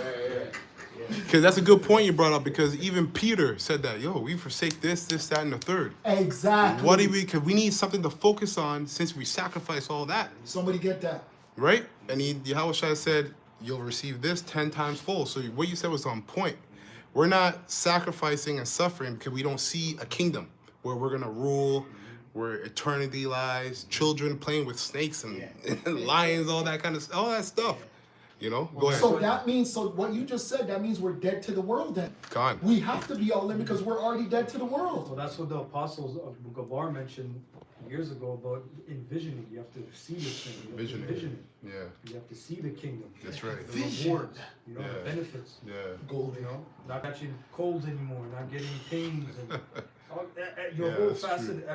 Because that's a good point you brought up. Because even Peter said that, yo, we forsake this, that, and the third. Exactly. What do we? Because we need something to focus on since we sacrifice all that. Somebody get that. Right? And Yahushua said, you'll receive this 10 times full. So what you said was on point. We're not sacrificing and suffering because we don't see a kingdom where we're going to rule, where eternity lies, children playing with snakes and lions, all that kind of all that stuff. You know? Go ahead. So that means, so what you just said, that means we're dead to the world then. Gone. We have to be all in because we're already dead to the world. Well, that's what the apostles of Gabar mentioned years ago about envisioning. You have to see this thing. You have to envision it. Yeah. You have to see the kingdom. That's right. The rewards, you know, the benefits. Yeah. Gold, You know, not catching colds anymore, not getting pains, and your Yeah, whole that's facet,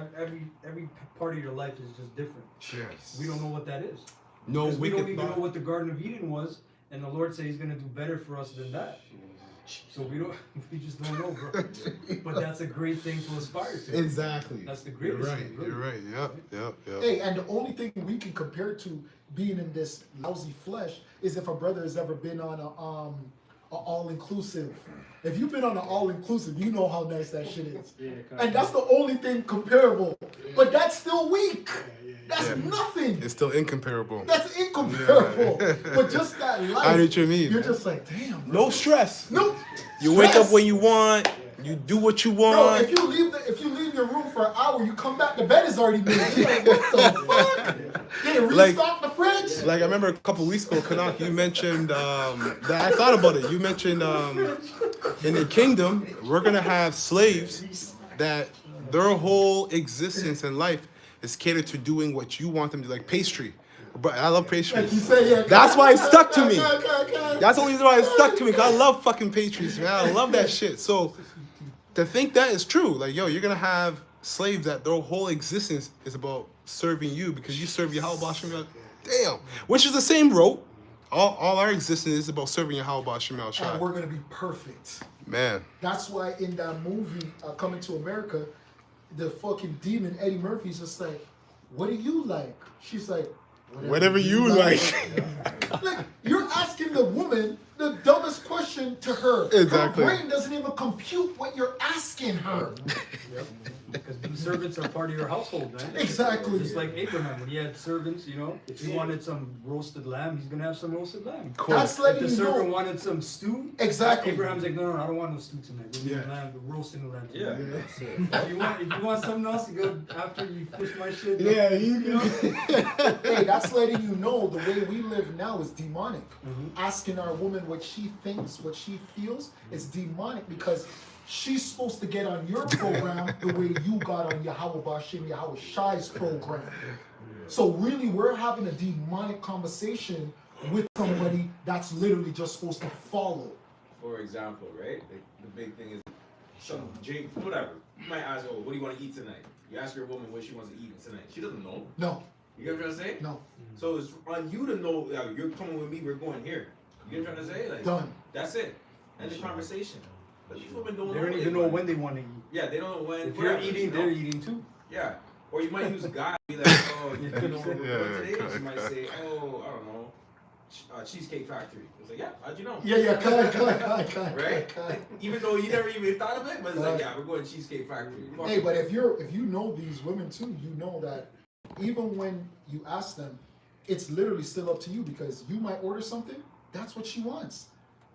every part of your life is just different. Yes. We don't know what that is. No, Because we don't wicked even know thought. what the Garden of Eden was, and the Lord said He's going to do better for us than that. So we just don't know, bro. But that's a great thing to aspire to. Exactly. That's the greatest thing. Really. You're right. Yep. Hey, and the only thing we can compare to being in this lousy flesh is if a brother has ever been on a all-inclusive. If you've been on an all-inclusive, you know how nice that shit is. And that's the only thing comparable. But that's still weak. That's nothing. It's still incomparable. That's incomparable. But just that life, I know what you mean. you're just like, damn. Bro. No stress. No. You wake up stress. when you want. You do what you Bro, want. if you leave your room for an hour, you come back, the bed is already made. You're like, what the fuck? They restock the fridge. Like I remember a couple weeks ago, Kanak, you mentioned that I thought about it. You mentioned in the kingdom we're gonna have slaves that their whole existence and life is catered to doing what you want them to do, like pastry. But I love pastries. Like you say, yeah, That's why it stuck to me. Okay. That's the only reason why it stuck to me, because I love fucking pastries, man. I love that shit. So to think that is true. Like, yo, you're gonna have slaves that their whole existence is about serving you because you serve Yahweh Bashim. Damn, which is the same rote. All our existence is about serving Yahweh Bashim. And we're gonna be perfect. Man, That's why in that movie, Coming to America, the fucking demon Eddie Murphy's just like, "What do you like?" She's like, whatever you like. Like, you're asking the woman the dumbest question to her. Exactly. Her brain doesn't even compute what you're asking her. Yep. Because servants are part of your household, man. Exactly. Just like Abraham, when he had servants, you know, if he wanted some roasted lamb, he's gonna have some roasted lamb. That's If letting the you servant know. wanted some stew, Exactly. Abraham's like, no, I don't want no stew tonight. We need lamb, we're roasting the lamb tonight. If you want something else to go after you push my shit, you know. Hey, that's letting you know the way we live now is demonic. Asking our woman what she thinks, what she feels, is demonic because she's supposed to get on your program the way you got on Yahweh Bashim, Yahweh Shai's program. So really, we're having a demonic conversation with somebody that's literally just supposed to follow. For example, right? The big thing is some Jake, whatever. You might ask, oh, what do you want to eat tonight? You ask your woman what she wants to eat tonight. She doesn't know. No, You get what I'm trying to say? no, So it's on you to know, you're coming with me, we're going here. You get what I'm trying to say? Like, done. that's it. End the conversation. But these women don't They know. don't what even they know want. when they want to eat. Yeah, they don't know when. If you're whatever, eating, you know? they're eating too. Yeah. Or you might use a guy, be like, oh, you know what we're Yeah, doing today? correct. She might say, oh, I don't know, Cheesecake Factory. It's like, yeah, how'd you know? Yeah, cut. Right? Even though you never even thought of it, but it's like, yeah, we're going to Cheesecake Factory. Hey, but if you know these women too, you know that even when you ask them, it's literally still up to you because you might order something, that's what she wants.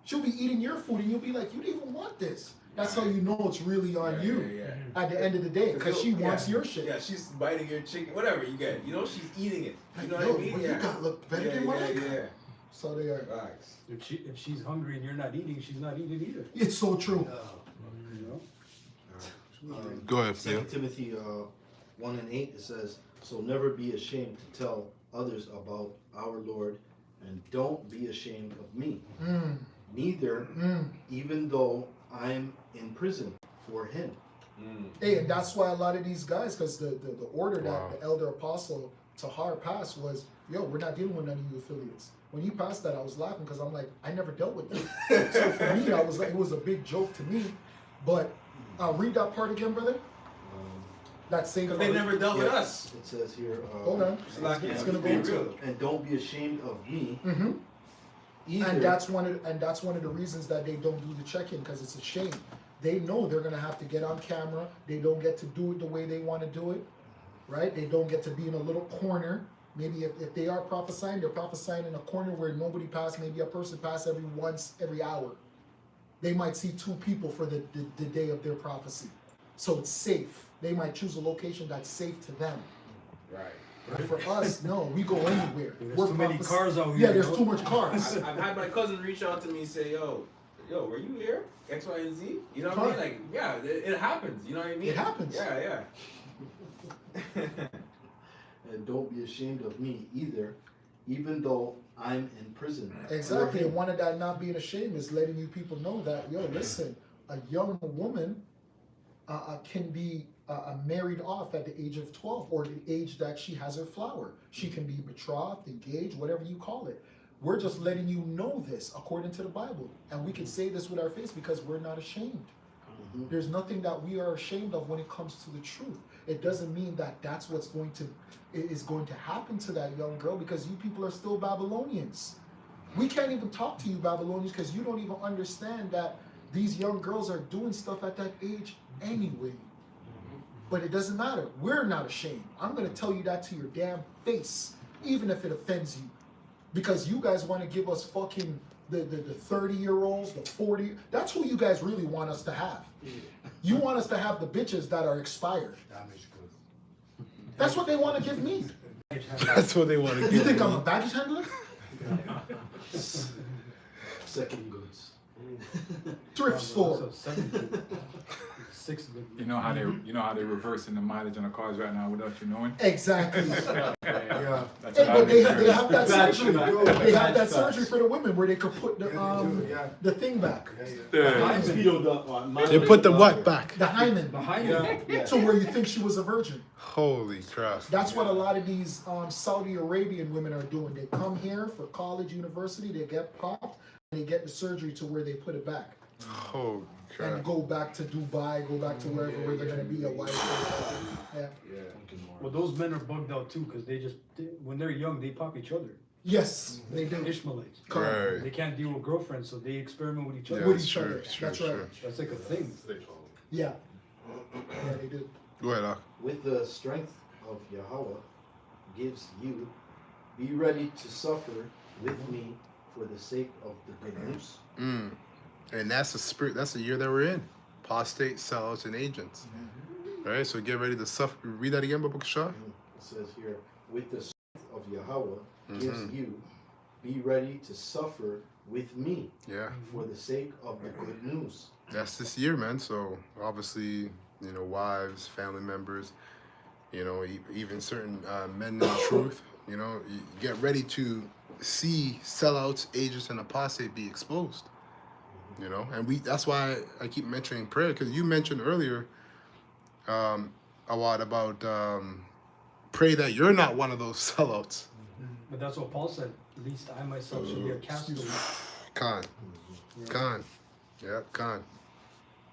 She'll be eating your food and you'll be like, you didn't even want this. That's how you know it's really on you at the end of the day because she wants your shit. Yeah, she's biting your chicken, whatever you get. You know, she's eating it. You know Yo, what I mean? what you got look better than what I got. Yeah. So they are. Facts. If she's hungry and you're not eating, she's not eating either. It's so true. You know? Go ahead, 2 Timothy 1:8, it says, "So never be ashamed to tell others about our Lord, and don't be ashamed of me. Neither, even though I'm in prison for him." Hey, and that's why a lot of these guys, because the order Wow. that the elder apostle Tahar passed was, yo, we're not dealing with none of you affiliates. When he passed that, I was laughing because I'm like, I never dealt with them. So for me, I was like, it was a big joke to me. But read that part again, brother. That same part. They never dealt with us. It says here, Hold on. Like, It's gonna go be into real. it. "And don't be ashamed of me, And that's one of the reasons that they don't do the check-in because it's a shame. They know they're gonna have to get on camera. They don't get to do it the way they want to do it, right? They don't get to be in a little corner. Maybe if they are prophesying, they're prophesying in a corner where nobody passed. Maybe a person passed every hour. They might see two people for the day of their prophecy, so it's safe. They might choose a location that's safe to them. Right. But for us, no, we go anywhere. There's too many cars out here. Yeah, there's bro. too much cars. I've had my cousin reach out to me and say, yo, were you here? X, Y, and Z? You know what I mean? Like, yeah, it happens. You know what I mean? It happens. Yeah. and don't be ashamed of me either, even though I'm in prison for Exactly, him." and one of that not being ashamed is letting you people know that, yo, listen, a young woman can be married off at the age of 12 or the age that she has her flower. She can be betrothed, engaged, whatever you call it. We're just letting you know this according to the Bible. And we can say this with our face because we're not ashamed. There's nothing that we are ashamed of when it comes to the truth. It doesn't mean that that's what's going to happen to that young girl because you people are still Babylonians. We can't even talk to you Babylonians because you don't even understand that these young girls are doing stuff at that age anyway. But it doesn't matter. We're not ashamed. I'm going to tell you that to your damn face, even if it offends you. Because you guys want to give us fucking the 30-year-olds, the 40. That's who you guys really want us to have. You want us to have the bitches that are expired. That's what they want to give me. That's what they want to You give. think I'm a baggage handler? Second goods. Thrift store. 6 good. You know how they're reversing the mileage on the cars right now without you knowing? Exactly. Yeah. That's Hey, what but they happened. have that Facts, surgery. facts. They have that Facts. surgery for the women where they could put Yeah. the thing back, They put the what back? the hymen, Behind to where you think she was a virgin. Holy crap. That's what a lot of these Saudi Arabian women are doing. They come here for college, university, they get popped, and they get the surgery to where they put it back. Holy And crap. go back to Dubai, go back to wherever where they're gonna be a wife. Yeah. Well, those men are bugged out too, because when they're young, they pop each other. Yes, they do. Ishmaelites. Correct. Right. They can't deal with girlfriends, so they experiment with each other. Yeah, With it's each true, other. it's true, That's it's right. true. That's like a thing. Yeah. Yeah, they do. Go ahead, Doc. With the strength of Yahweh gives you, be ready to suffer with me for the sake of the good news. And that's the spirit, that's the year that we're in. Apostate, sellouts, and agents. Right? So get ready to suffer. Read that again, Baba Kasha. It says here, with the strength of Yahweh gives you, be ready to suffer with me Yeah. for the sake of the good news. That's this year, man. So obviously, wives, family members, even certain men in the truth, you get ready to see sellouts, agents, and apostate be exposed. And that's why I keep mentioning prayer, because you mentioned earlier a lot about pray that you're not one of those sellouts. But that's what Paul said. At least I myself should be a castaway. Khan. Yeah, Khan.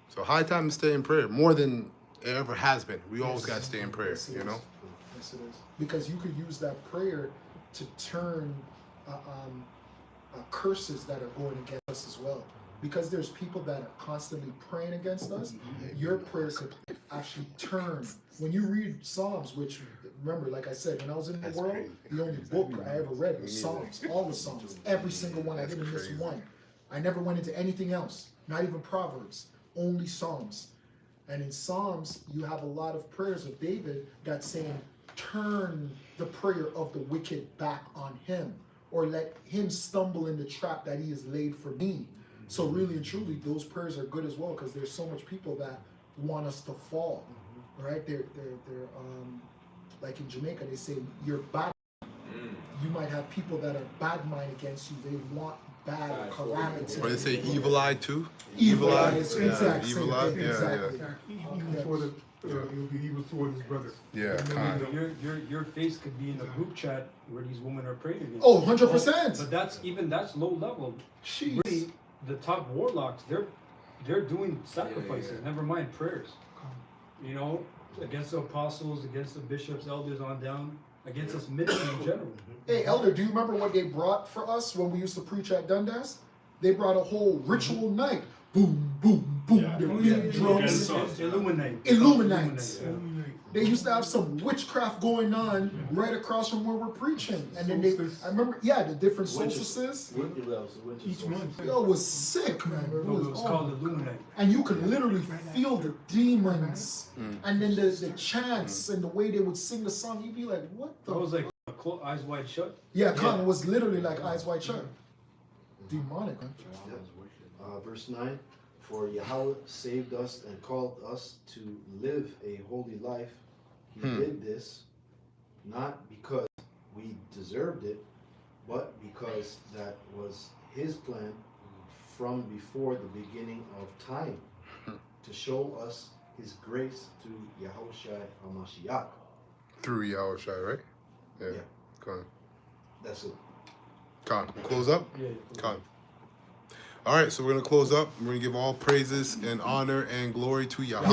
So high time to stay in prayer, more than it ever has been. We always got to stay in prayer, Yes, it is. Yes, it is. Because you could use that prayer to turn curses that are going against us as well. Because there's people that are constantly praying against us, your prayer could actually turn. When you read Psalms, which, remember, like I said, when I was in the world, the only book I ever read was Psalms. All the Psalms. Every single one. I didn't miss one. I never went into anything else. Not even Proverbs. Only Psalms. And in Psalms, you have a lot of prayers of David that's saying, turn the prayer of the wicked back on him, or let him stumble in the trap that he has laid for me. So really and truly, those prayers are good as well, because there's so much people that want us to fall, right? They're like in Jamaica, they say you're bad. You might have people that are bad mind against you. They want bad calamity. Or they say evil eye too. Evil eye, Yeah, exactly. evil eye. Exactly. Even before he'll be evil toward his brother. Yeah, Khan. Your face could be in a group chat where these women are praying against. Oh, 100%. But that's low level. Jeez. Really, the top warlocks, they're doing sacrifices. Never mind prayers. Against the apostles, against the bishops, elders on down, against us ministry in general. Hey, Elder, do you remember what they brought for us when we used to preach at Dundas? They brought a whole ritual night. Boom, boom, boom. They're beating drums. Illuminates. They used to have some witchcraft going on right across from where we're preaching. And then I remember, the different solstices. Each one. Yo, it was sick, man. It was called Illuminate. And you could literally feel the demons. And then the chants and the way they would sing the song. You'd be like, what the? That was like eyes wide shut. Yeah, it was literally like eyes wide shut. Demonic, man. Verse 9, for Yahweh saved us and called us to live a holy life. He did this not because we deserved it, but because that was his plan from before the beginning of time, to show us his grace through Yahushua HaMashiach. Through Yahushua, right? Yeah. Khan. That's it. Khan. Close up? Yeah. Khan. All right, so we're going to close up. We're going to give all praises and honor and glory to Yahweh.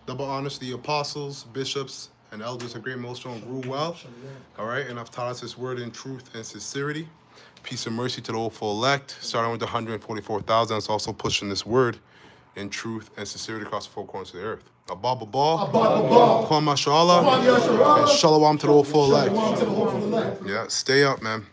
Double honors to the apostles, bishops, and elders of Great Millstone grew well. All right, and I've taught us His word in truth and sincerity. Peace and mercy to the hopeful elect, starting with the 144,000. It's also pushing this word in truth and sincerity across the four corners of the earth. Abba Ball, Kwam Mashallah, and Shalom to the hopeful elect. Yeah, stay up, man.